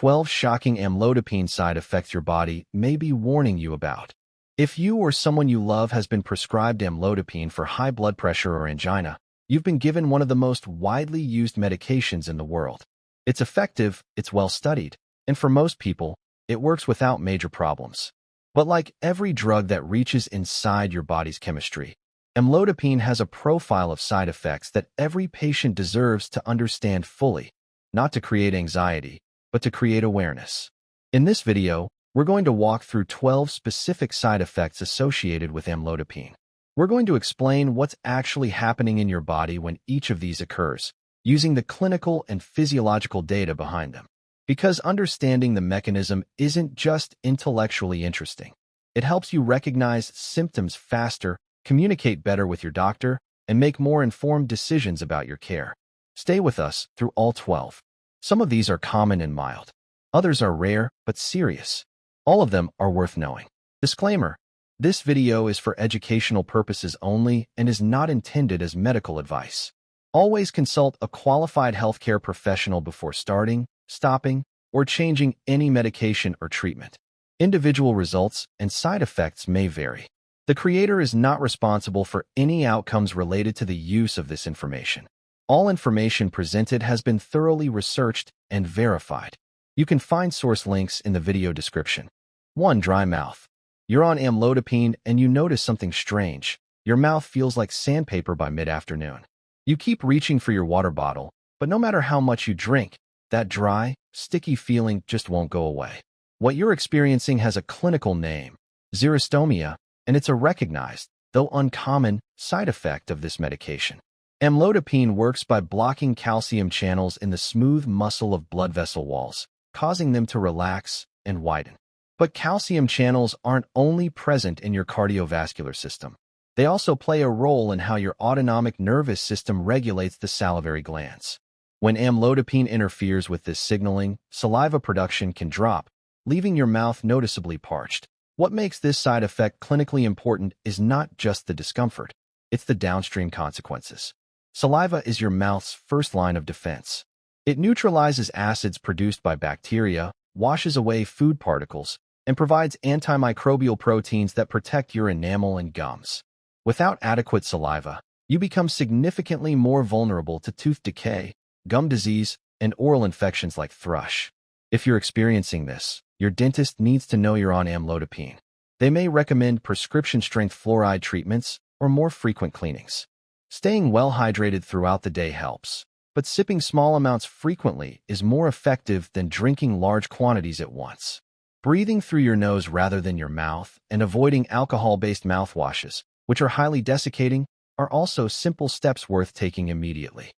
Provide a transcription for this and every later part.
12 shocking amlodipine side effects your body may be warning you about. If you or someone you love has been prescribed amlodipine for high blood pressure or angina, you've been given one of the most widely used medications in the world. It's effective, it's well studied, and for most people, it works without major problems. But like every drug that reaches inside your body's chemistry, amlodipine has a profile of side effects that every patient deserves to understand fully, not to create anxiety, but to create awareness. In this video, we're going to walk through 12 specific side effects associated with amlodipine. We're going to explain what's actually happening in your body when each of these occurs, using the clinical and physiological data behind them. Because understanding the mechanism isn't just intellectually interesting. It helps you recognize symptoms faster, communicate better with your doctor, and make more informed decisions about your care. Stay with us through all 12. Some of these are common and mild. Others are rare but serious. All of them are worth knowing. Disclaimer: this video is for educational purposes only and is not intended as medical advice. Always consult a qualified healthcare professional before starting, stopping, or changing any medication or treatment. Individual results and side effects may vary. The creator is not responsible for any outcomes related to the use of this information. All information presented has been thoroughly researched and verified. You can find source links in the video description. 1. Dry mouth. You're on amlodipine and you notice something strange. Your mouth feels like sandpaper by mid-afternoon. You keep reaching for your water bottle, but no matter how much you drink, that dry, sticky feeling just won't go away. What you're experiencing has a clinical name, xerostomia, and it's a recognized, though uncommon, side effect of this medication. Amlodipine works by blocking calcium channels in the smooth muscle of blood vessel walls, causing them to relax and widen. But calcium channels aren't only present in your cardiovascular system. They also play a role in how your autonomic nervous system regulates the salivary glands. When amlodipine interferes with this signaling, saliva production can drop, leaving your mouth noticeably parched. What makes this side effect clinically important is not just the discomfort, it's the downstream consequences. Saliva is your mouth's first line of defense. It neutralizes acids produced by bacteria, washes away food particles, and provides antimicrobial proteins that protect your enamel and gums. Without adequate saliva, you become significantly more vulnerable to tooth decay, gum disease, and oral infections like thrush. If you're experiencing this, your dentist needs to know you're on amlodipine. They may recommend prescription-strength fluoride treatments or more frequent cleanings. Staying well hydrated throughout the day helps, but sipping small amounts frequently is more effective than drinking large quantities at once. Breathing through your nose rather than your mouth and avoiding alcohol-based mouthwashes, which are highly desiccating, are also simple steps worth taking immediately.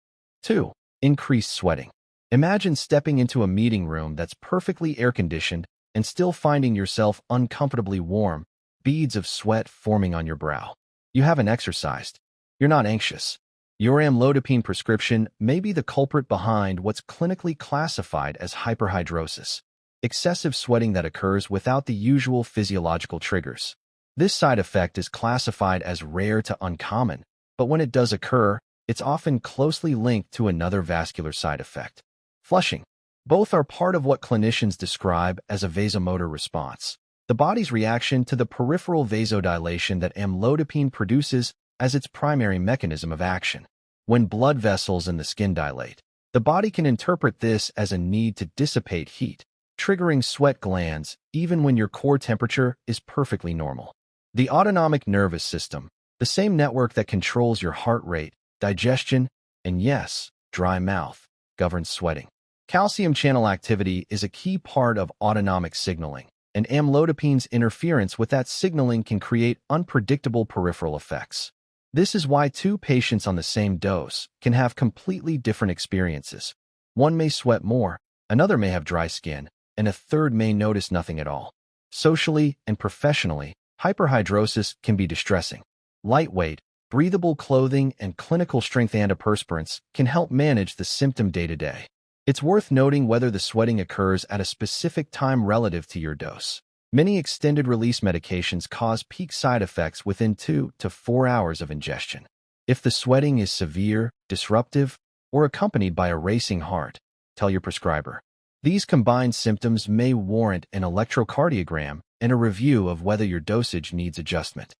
2. Increased sweating. Imagine stepping into a meeting room that's perfectly air-conditioned and still finding yourself uncomfortably warm, beads of sweat forming on your brow. You haven't exercised. You're not anxious. Your amlodipine prescription may be the culprit behind what's clinically classified as hyperhidrosis, excessive sweating that occurs without the usual physiological triggers. This side effect is classified as rare to uncommon, but when it does occur, it's often closely linked to another vascular side effect: flushing. Both are part of what clinicians describe as a vasomotor response, the body's reaction to the peripheral vasodilation that amlodipine produces as its primary mechanism of action. When blood vessels in the skin dilate, the body can interpret this as a need to dissipate heat, triggering sweat glands even when your core temperature is perfectly normal. The autonomic nervous system, the same network that controls your heart rate, digestion, and yes, dry mouth, governs sweating. Calcium channel activity is a key part of autonomic signaling, and amlodipine's interference with that signaling can create unpredictable peripheral effects. This is why two patients on the same dose can have completely different experiences. One may sweat more, another may have dry skin, and a third may notice nothing at all. Socially and professionally, hyperhidrosis can be distressing. Lightweight, breathable clothing and clinical strength antiperspirants can help manage the symptom day to day. It's worth noting whether the sweating occurs at a specific time relative to your dose. Many extended-release medications cause peak side effects within 2 to 4 hours of ingestion. If the sweating is severe, disruptive, or accompanied by a racing heart, tell your prescriber. These combined symptoms may warrant an electrocardiogram and a review of whether your dosage needs adjustment.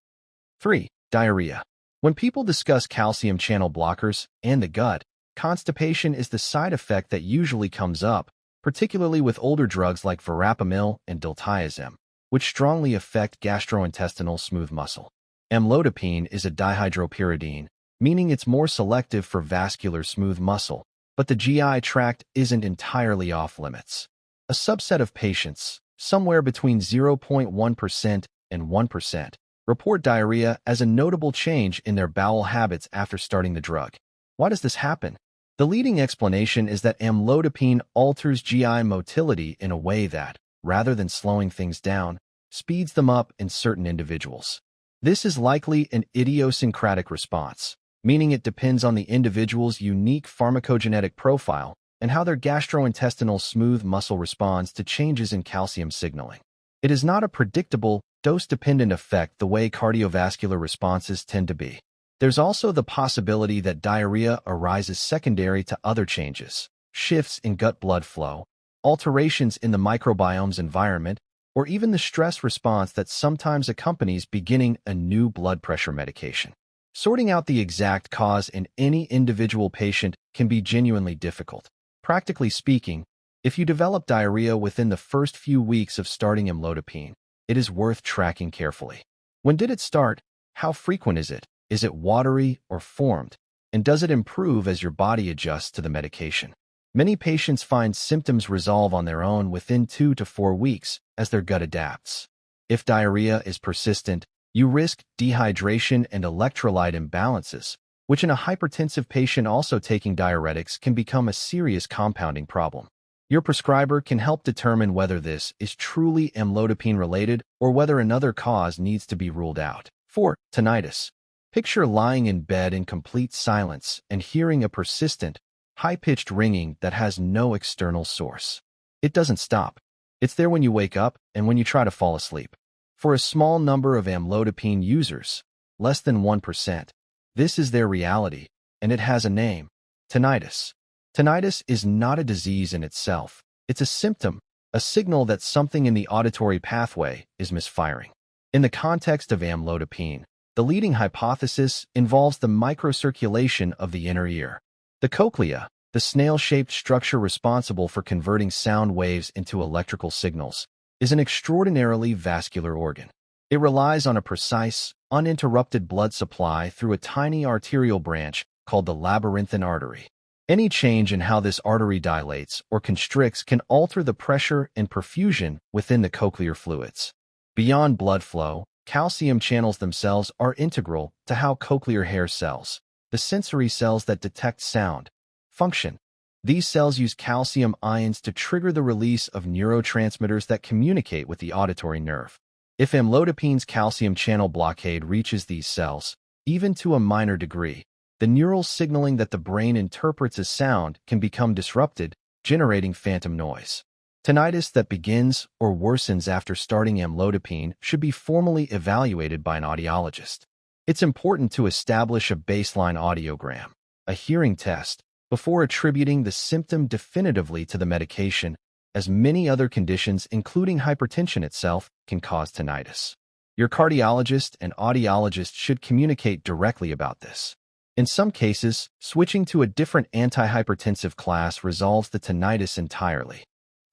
3. Diarrhea. When people discuss calcium channel blockers and the gut, constipation is the side effect that usually comes up, particularly with older drugs like verapamil and diltiazem, which strongly affect gastrointestinal smooth muscle. Amlodipine is a dihydropyridine, meaning it's more selective for vascular smooth muscle, but the GI tract isn't entirely off limits. A subset of patients, somewhere between 0.1% and 1%, report diarrhea as a notable change in their bowel habits after starting the drug. Why does this happen? The leading explanation is that amlodipine alters GI motility in a way that, rather than slowing things down, speeds them up in certain individuals. This is likely an idiosyncratic response, meaning it depends on the individual's unique pharmacogenetic profile and how their gastrointestinal smooth muscle responds to changes in calcium signaling. It is not a predictable, dose-dependent effect the way cardiovascular responses tend to be. There's also the possibility that diarrhea arises secondary to other changes, shifts in gut blood flow, alterations in the microbiome's environment, or even the stress response that sometimes accompanies beginning a new blood pressure medication. Sorting out the exact cause in any individual patient can be genuinely difficult. Practically speaking, if you develop diarrhea within the first few weeks of starting amlodipine, it is worth tracking carefully. When did it start? How frequent is it? Is it watery or formed? And does it improve as your body adjusts to the medication? Many patients find symptoms resolve on their own within 2 to 4 weeks as their gut adapts. If diarrhea is persistent, you risk dehydration and electrolyte imbalances, which in a hypertensive patient also taking diuretics can become a serious compounding problem. Your prescriber can help determine whether this is truly amlodipine-related or whether another cause needs to be ruled out. 4. Tinnitus. Picture lying in bed in complete silence and hearing a persistent, high-pitched ringing that has no external source. It doesn't stop. It's there when you wake up and when you try to fall asleep. For a small number of amlodipine users, less than 1%, this is their reality, and it has a name: tinnitus. Tinnitus is not a disease in itself. It's a symptom, a signal that something in the auditory pathway is misfiring. In the context of amlodipine, the leading hypothesis involves the microcirculation of the inner ear. The cochlea, the snail-shaped structure responsible for converting sound waves into electrical signals, is an extraordinarily vascular organ. It relies on a precise, uninterrupted blood supply through a tiny arterial branch called the labyrinthine artery. Any change in how this artery dilates or constricts can alter the pressure and perfusion within the cochlear fluids. Beyond blood flow, calcium channels themselves are integral to how cochlear hair cells, the sensory cells that detect sound, function. These cells use calcium ions to trigger the release of neurotransmitters that communicate with the auditory nerve. If amlodipine's calcium channel blockade reaches these cells, even to a minor degree, the neural signaling that the brain interprets as sound can become disrupted, generating phantom noise. Tinnitus that begins or worsens after starting amlodipine should be formally evaluated by an audiologist. It's important to establish a baseline audiogram, a hearing test, before attributing the symptom definitively to the medication, as many other conditions, including hypertension itself, can cause tinnitus. Your cardiologist and audiologist should communicate directly about this. In some cases, switching to a different antihypertensive class resolves the tinnitus entirely.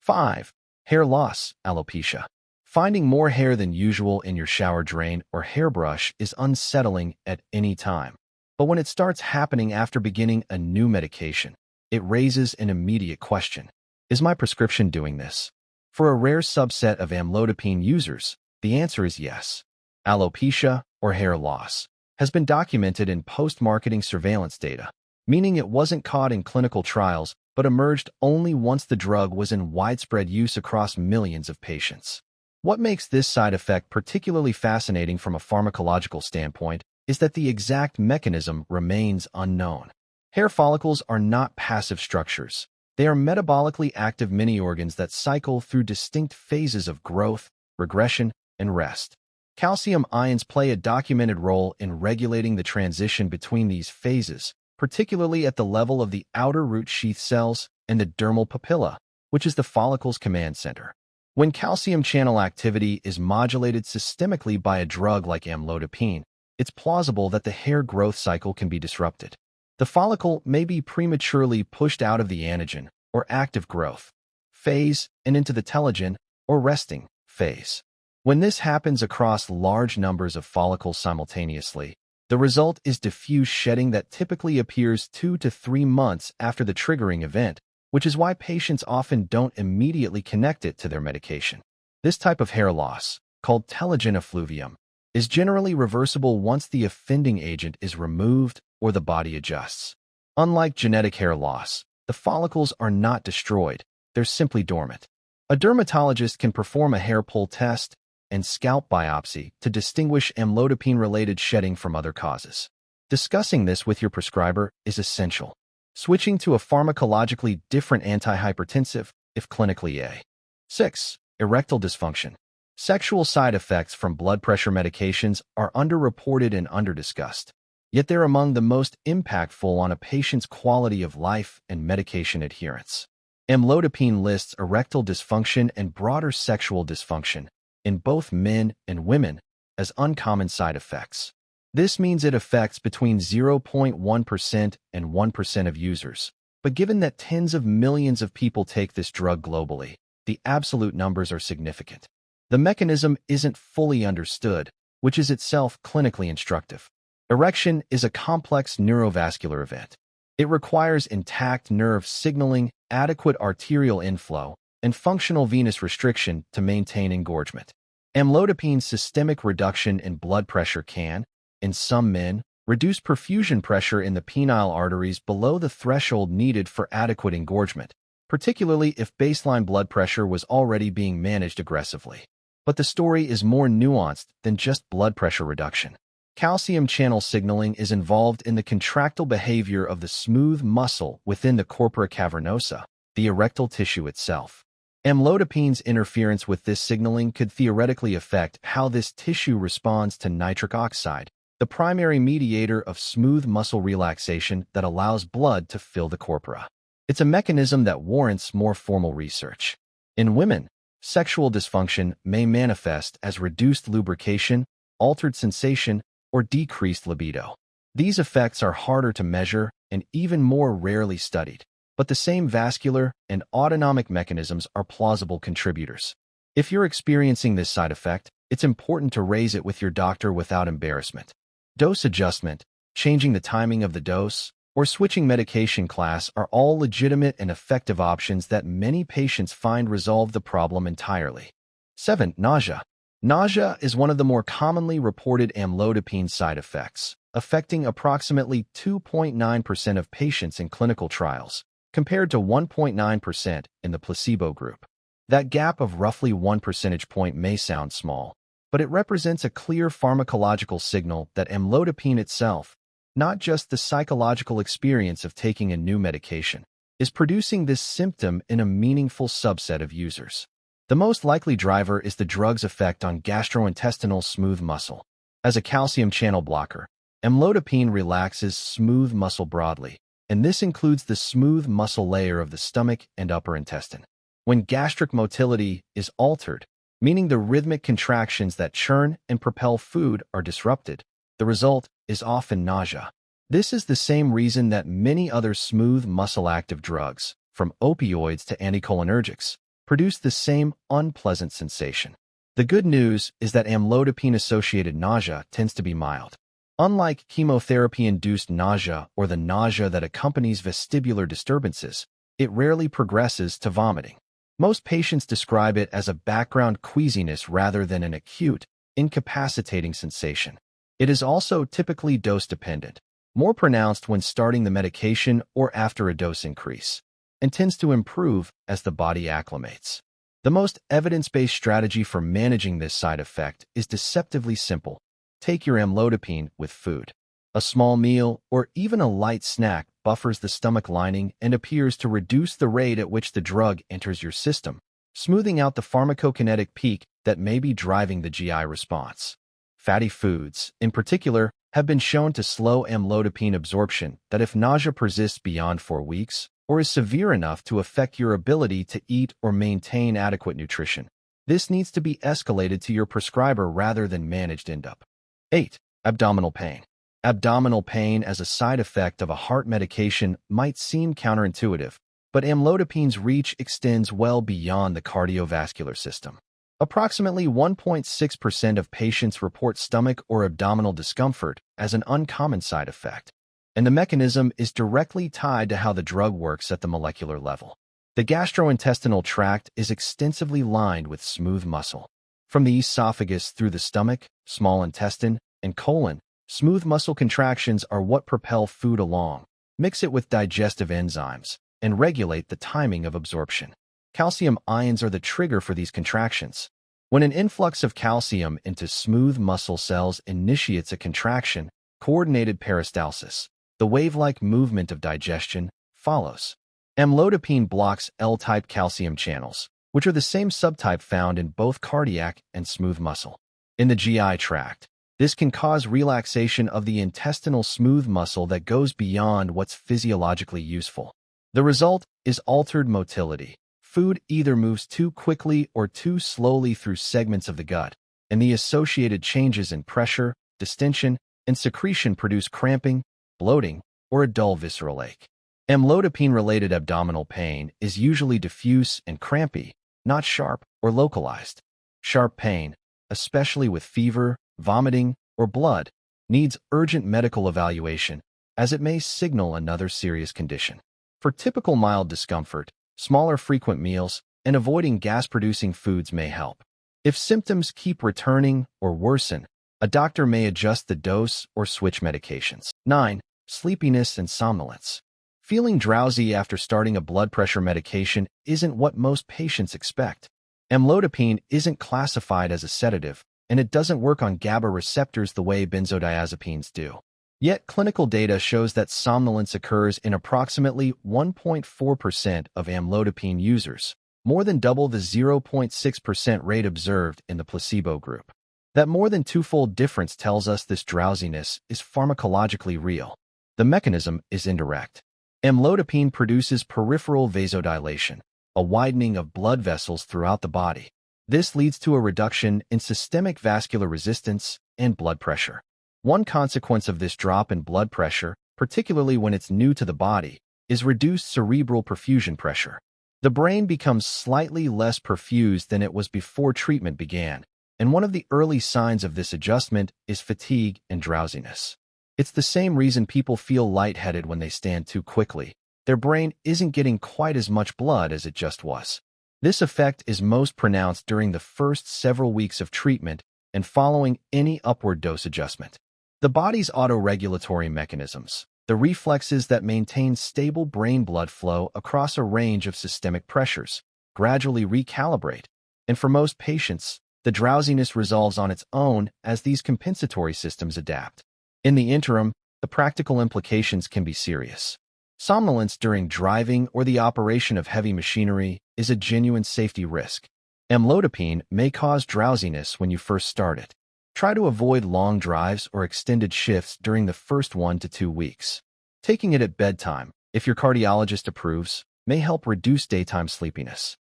5. Hair loss, alopecia. Finding more hair than usual in your shower drain or hairbrush is unsettling at any time. But when it starts happening after beginning a new medication, it raises an immediate question. Is my prescription doing this? For a rare subset of amlodipine users, the answer is yes. Alopecia, or hair loss, has been documented in post-marketing surveillance data, meaning it wasn't caught in clinical trials but emerged only once the drug was in widespread use across millions of patients. What makes this side effect particularly fascinating from a pharmacological standpoint is that the exact mechanism remains unknown. Hair follicles are not passive structures. They are metabolically active mini-organs that cycle through distinct phases of growth, regression, and rest. Calcium ions play a documented role in regulating the transition between these phases, particularly at the level of the outer root sheath cells and the dermal papilla, which is the follicle's command center. When calcium channel activity is modulated systemically by a drug like amlodipine, it's plausible that the hair growth cycle can be disrupted. The follicle may be prematurely pushed out of the anagen, or active growth, phase and into the telogen, or resting, phase. When this happens across large numbers of follicles simultaneously, the result is diffuse shedding that typically appears 2 to 3 months after the triggering event, which is why patients often don't immediately connect it to their medication. This type of hair loss, called telogen effluvium, is generally reversible once the offending agent is removed or the body adjusts. Unlike genetic hair loss, the follicles are not destroyed, they're simply dormant. A dermatologist can perform a hair pull test and scalp biopsy to distinguish amlodipine-related shedding from other causes. Discussing this with your prescriber is essential. Switching to a pharmacologically different antihypertensive, if clinically a. 6. Erectile dysfunction. Sexual side effects from blood pressure medications are underreported and underdiscussed, yet they're among the most impactful on a patient's quality of life and medication adherence. Amlodipine lists erectile dysfunction and broader sexual dysfunction in both men and women as uncommon side effects. This means it affects between 0.1% and 1% of users, but given that tens of millions of people take this drug globally, the absolute numbers are significant. The mechanism isn't fully understood, which is itself clinically instructive. Erection is a complex neurovascular event. It requires intact nerve signaling, adequate arterial inflow, and functional venous restriction to maintain engorgement. Amlodipine's systemic reduction in blood pressure can, in some men, reduce perfusion pressure in the penile arteries below the threshold needed for adequate engorgement, particularly if baseline blood pressure was already being managed aggressively. But the story is more nuanced than just blood pressure reduction. Calcium channel signaling is involved in the contractile behavior of the smooth muscle within the corpora cavernosa, the erectile tissue itself. Amlodipine's interference with this signaling could theoretically affect how this tissue responds to nitric oxide, the primary mediator of smooth muscle relaxation that allows blood to fill the corpora. It's a mechanism that warrants more formal research. In women, sexual dysfunction may manifest as reduced lubrication, altered sensation, or decreased libido. These effects are harder to measure and even more rarely studied, but the same vascular and autonomic mechanisms are plausible contributors. If you're experiencing this side effect, it's important to raise it with your doctor without embarrassment. Dose adjustment, changing the timing of the dose, or switching medication class are all legitimate and effective options that many patients find resolve the problem entirely. 7. Nausea. Nausea is one of the more commonly reported amlodipine side effects, affecting approximately 2.9% of patients in clinical trials, compared to 1.9% in the placebo group. That gap of roughly 1 percentage point may sound small, but it represents a clear pharmacological signal that amlodipine itself, not just the psychological experience of taking a new medication, is producing this symptom in a meaningful subset of users. The most likely driver is the drug's effect on gastrointestinal smooth muscle. As a calcium channel blocker, amlodipine relaxes smooth muscle broadly, and this includes the smooth muscle layer of the stomach and upper intestine. When gastric motility is altered, meaning the rhythmic contractions that churn and propel food are disrupted, the result is often nausea. This is the same reason that many other smooth muscle-active drugs, from opioids to anticholinergics, produce the same unpleasant sensation. The good news is that amlodipine-associated nausea tends to be mild. Unlike chemotherapy-induced nausea or the nausea that accompanies vestibular disturbances, it rarely progresses to vomiting. Most patients describe it as a background queasiness rather than an acute, incapacitating sensation. It is also typically dose-dependent, more pronounced when starting the medication or after a dose increase, and tends to improve as the body acclimates. The most evidence-based strategy for managing this side effect is deceptively simple. Take your amlodipine with food. A small meal or even a light snack buffers the stomach lining and appears to reduce the rate at which the drug enters your system, smoothing out the pharmacokinetic peak that may be driving the GI response. Fatty foods, in particular, have been shown to slow amlodipine absorption that if nausea persists beyond 4 weeks, or is severe enough to affect your ability to eat or maintain adequate nutrition. This needs to be escalated to your prescriber rather than managed end-up. 8. Abdominal pain. Abdominal pain as a side effect of a heart medication might seem counterintuitive, but amlodipine's reach extends well beyond the cardiovascular system. Approximately 1.6% of patients report stomach or abdominal discomfort as an uncommon side effect, and the mechanism is directly tied to how the drug works at the molecular level. The gastrointestinal tract is extensively lined with smooth muscle. From the esophagus through the stomach, small intestine, and colon, smooth muscle contractions are what propel food along, mix it with digestive enzymes, and regulate the timing of absorption. Calcium ions are the trigger for these contractions. When an influx of calcium into smooth muscle cells initiates a contraction, coordinated peristalsis, the wave-like movement of digestion, follows. Amlodipine blocks L-type calcium channels, which are the same subtype found in both cardiac and smooth muscle. In the GI tract, this can cause relaxation of the intestinal smooth muscle that goes beyond what's physiologically useful. The result is altered motility. Food either moves too quickly or too slowly through segments of the gut, and the associated changes in pressure, distension, and secretion produce cramping, bloating, or a dull visceral ache. Amlodipine-related abdominal pain is usually diffuse and crampy, not sharp or localized. Sharp pain, especially with fever, vomiting, or blood, needs urgent medical evaluation, as it may signal another serious condition. For typical mild discomfort, smaller frequent meals and avoiding gas-producing foods may help. If symptoms keep returning or worsen, a doctor may adjust the dose or switch medications. 9. Sleepiness and somnolence. Feeling drowsy after starting a blood pressure medication isn't what most patients expect. Amlodipine isn't classified as a sedative, and it doesn't work on GABA receptors the way benzodiazepines do. Yet clinical data shows that somnolence occurs in approximately 1.4% of amlodipine users, more than double the 0.6% rate observed in the placebo group. That more than twofold difference tells us this drowsiness is pharmacologically real. The mechanism is indirect. Amlodipine produces peripheral vasodilation, a widening of blood vessels throughout the body. This leads to a reduction in systemic vascular resistance and blood pressure. One consequence of this drop in blood pressure, particularly when it's new to the body, is reduced cerebral perfusion pressure. The brain becomes slightly less perfused than it was before treatment began, and one of the early signs of this adjustment is fatigue and drowsiness. It's the same reason people feel lightheaded when they stand too quickly. Their brain isn't getting quite as much blood as it just was. This effect is most pronounced during the first several weeks of treatment and following any upward dose adjustment. The body's autoregulatory mechanisms, the reflexes that maintain stable brain blood flow across a range of systemic pressures, gradually recalibrate, and for most patients, the drowsiness resolves on its own as these compensatory systems adapt. In the interim, the practical implications can be serious. Somnolence during driving or the operation of heavy machinery is a genuine safety risk. Amlodipine may cause drowsiness when you first start it. Try to avoid long drives or extended shifts during the first 1 to 2 weeks. Taking it at bedtime, if your cardiologist approves, may help reduce daytime sleepiness.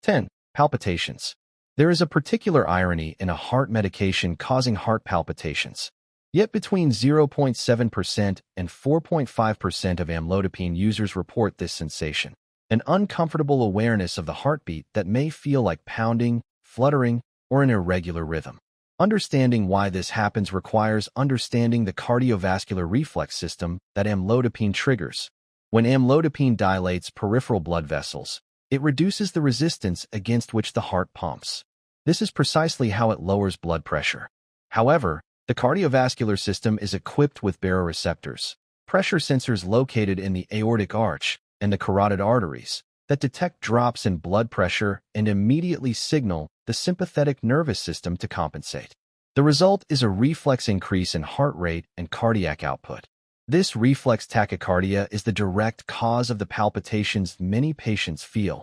10. Palpitations. There is a particular irony in a heart medication causing heart palpitations. Yet between 0.7% and 4.5% of amlodipine users report this sensation, an uncomfortable awareness of the heartbeat that may feel like pounding, fluttering, or an irregular rhythm. Understanding why this happens requires understanding the cardiovascular reflex system that amlodipine triggers. When amlodipine dilates peripheral blood vessels, it reduces the resistance against which the heart pumps. This is precisely how it lowers blood pressure. However, the cardiovascular system is equipped with baroreceptors, pressure sensors located in the aortic arch and the carotid arteries, that detect drops in blood pressure and immediately signal the sympathetic nervous system to compensate. The result is a reflex increase in heart rate and cardiac output. This reflex tachycardia is the direct cause of the palpitations many patients feel.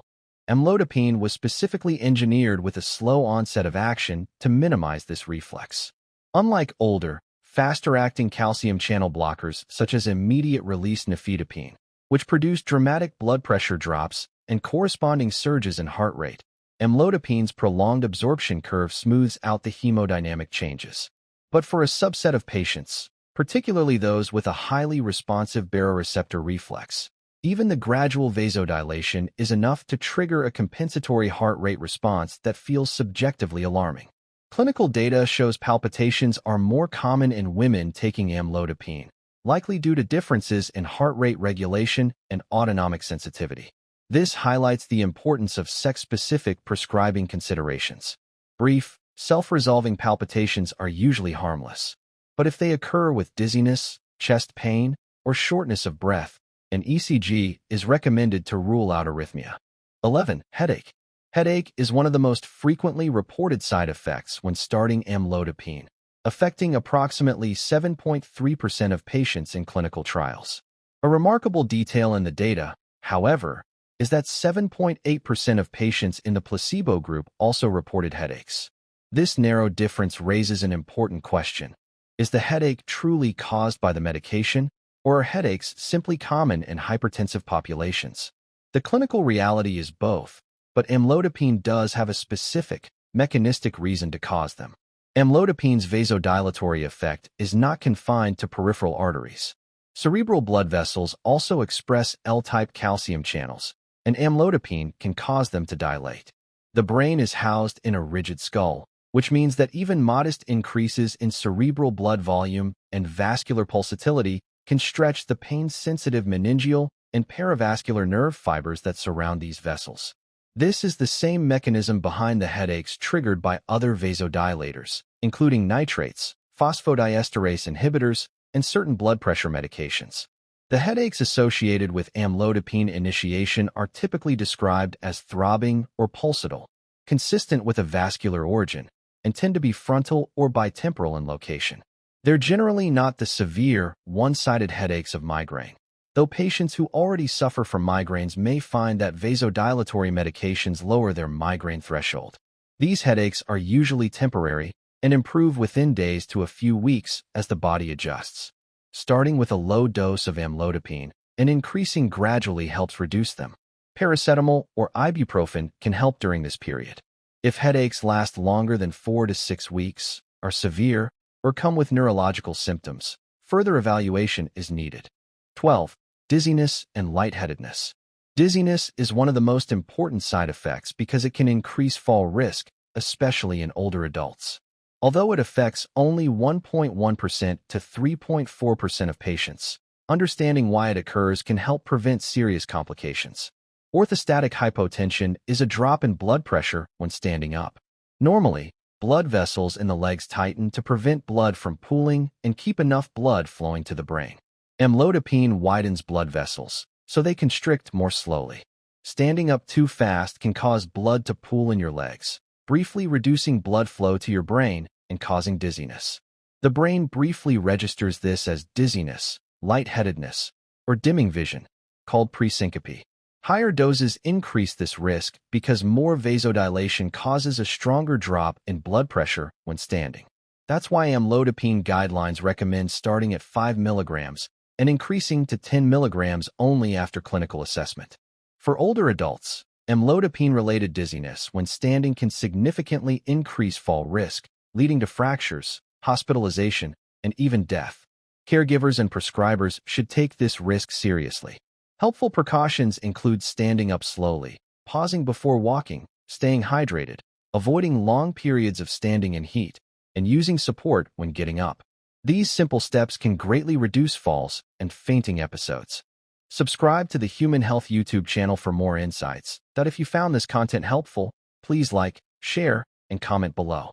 Amlodipine was specifically engineered with a slow onset of action to minimize this reflex. Unlike older, faster-acting calcium channel blockers such as immediate-release nifedipine, which produce dramatic blood pressure drops and corresponding surges in heart rate. Amlodipine's prolonged absorption curve smooths out the hemodynamic changes. But for a subset of patients, particularly those with a highly responsive baroreceptor reflex, even the gradual vasodilation is enough to trigger a compensatory heart rate response that feels subjectively alarming. Clinical data shows palpitations are more common in women taking amlodipine, likely due to differences in heart rate regulation and autonomic sensitivity. This highlights the importance of sex-specific prescribing considerations. Brief, self-resolving palpitations are usually harmless, but if they occur with dizziness, chest pain, or shortness of breath, an ECG is recommended to rule out arrhythmia. 11. Headache. Headache is one of the most frequently reported side effects when starting amlodipine, affecting approximately 7.3% of patients in clinical trials. A remarkable detail in the data, however, is that 7.8% of patients in the placebo group also reported headaches. This narrow difference raises an important question. Is the headache truly caused by the medication, or are headaches simply common in hypertensive populations? The clinical reality is both, but amlodipine does have a specific, mechanistic reason to cause them. Amlodipine's vasodilatory effect is not confined to peripheral arteries. Cerebral blood vessels also express L-type calcium channels, and amlodipine can cause them to dilate. The brain is housed in a rigid skull, which means that even modest increases in cerebral blood volume and vascular pulsatility can stretch the pain-sensitive meningeal and perivascular nerve fibers that surround these vessels. This is the same mechanism behind the headaches triggered by other vasodilators, including nitrates, phosphodiesterase inhibitors, and certain blood pressure medications. The headaches associated with amlodipine initiation are typically described as throbbing or pulsatile, consistent with a vascular origin, and tend to be frontal or bitemporal in location. They're generally not the severe, one-sided headaches of migraine, though patients who already suffer from migraines may find that vasodilatory medications lower their migraine threshold. These headaches are usually temporary and improve within days to a few weeks as the body adjusts. Starting with a low dose of amlodipine and increasing gradually helps reduce them. Paracetamol or ibuprofen can help during this period. If headaches last longer than 4 to 6 weeks, are severe, or come with neurological symptoms, further evaluation is needed. 12. Dizziness and lightheadedness. Dizziness is one of the most important side effects because it can increase fall risk, especially in older adults. Although it affects only 1.1% to 3.4% of patients, understanding why it occurs can help prevent serious complications. Orthostatic hypotension is a drop in blood pressure when standing up. Normally, blood vessels in the legs tighten to prevent blood from pooling and keep enough blood flowing to the brain. Amlodipine widens blood vessels, so they constrict more slowly. Standing up too fast can cause blood to pool in your legs, briefly reducing blood flow to your brain and causing dizziness. The brain briefly registers this as dizziness, lightheadedness, or dimming vision, called presyncope. Higher doses increase this risk because more vasodilation causes a stronger drop in blood pressure when standing. That's why amlodipine guidelines recommend starting at 5 milligrams and increasing to 10 milligrams only after clinical assessment. For older adults, amlodipine-related dizziness when standing can significantly increase fall risk, leading to fractures, hospitalization, and even death. Caregivers and prescribers should take this risk seriously. Helpful precautions include standing up slowly, pausing before walking, staying hydrated, avoiding long periods of standing in heat, and using support when getting up. These simple steps can greatly reduce falls and fainting episodes. Subscribe to the Human Health YouTube channel for more insights. If you found this content helpful, please like, share, and comment below.